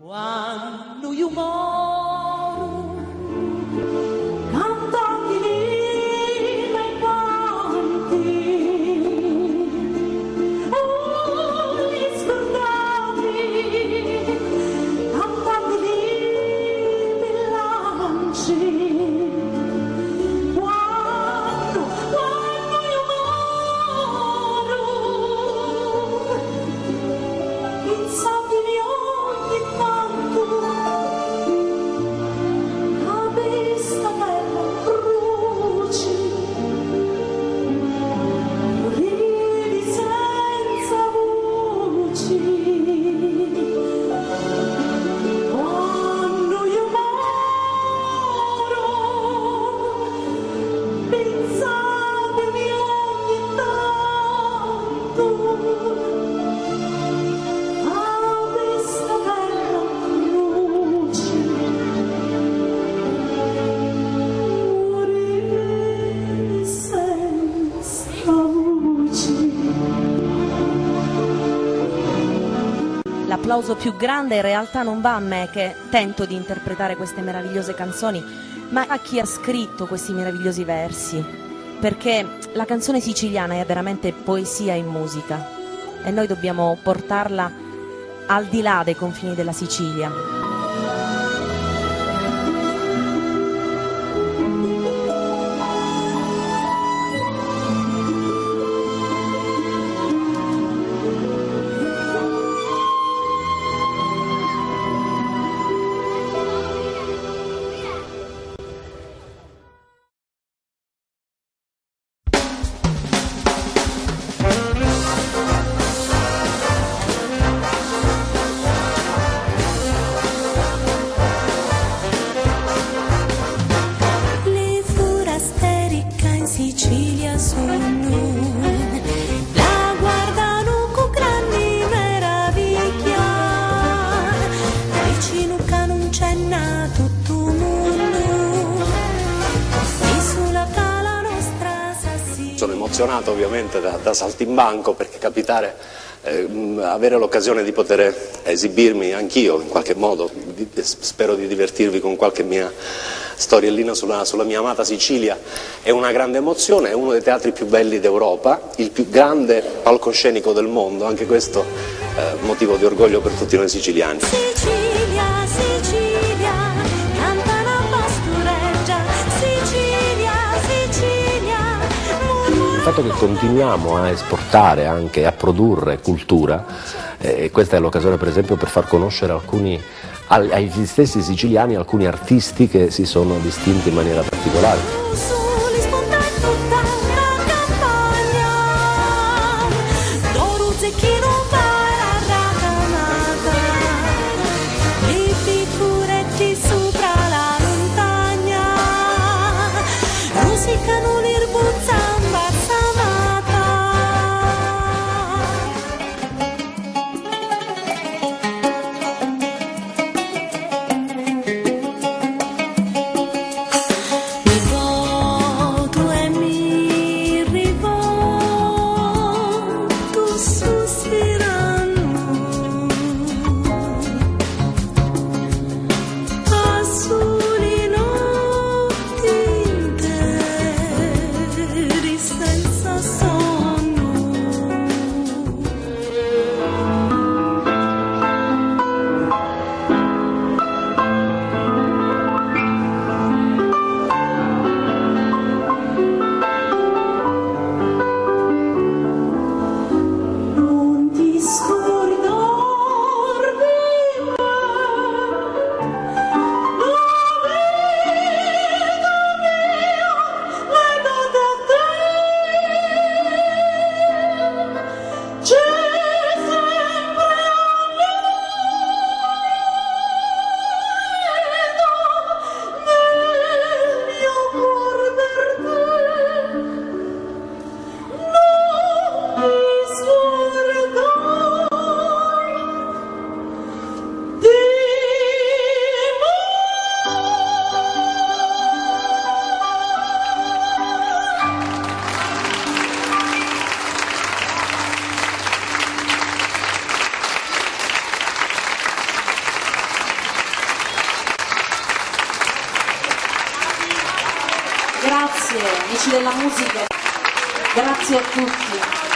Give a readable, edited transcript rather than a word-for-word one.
Quando io moro, cantati viva i quanti, gli scordati, cantati viva i lanci. Quando io moro, pensatemi ogni tanto, a questa terra bruci, morire senza voci. Quando io moro, pensatemi ogni tanto, a questa bella luce, morire senza voci. L'applauso più grande in realtà non va a me che tento di interpretare queste meravigliose canzoni, ma a chi ha scritto questi meravigliosi versi, perché la canzone siciliana è veramente poesia in musica e noi dobbiamo portarla al di là dei confini della Sicilia. Le forasterica in Sicilia sono, la guardano con grandi meraviglia, vicino che non c'è nato tutto mondo, e sulla cala nostra Sassi. Sono emozionato ovviamente da saltimbanco perché avere l'occasione di poter esibirmi anch'io in qualche modo, spero di divertirvi con qualche mia storiellina sulla mia amata Sicilia, è una grande emozione, è uno dei teatri più belli d'Europa, il più grande palcoscenico del mondo, anche questo motivo di orgoglio per tutti noi siciliani. Sicilia, Sicilia, canta la pastoreggia, Sicilia, Sicilia, Il fatto che continuiamo a esportare anche, a produrre cultura, questa è l'occasione per esempio per far conoscere agli stessi siciliani alcuni artisti che si sono distinti in maniera particolare. soli sponda in tutta la campagna, d'oro zecchino pararamata, le figuretti sopra la montagna, rosicano l'erbuzza imbalsamata. Mi voto e mi rivolto su Grazie amici della musica, grazie a tutti.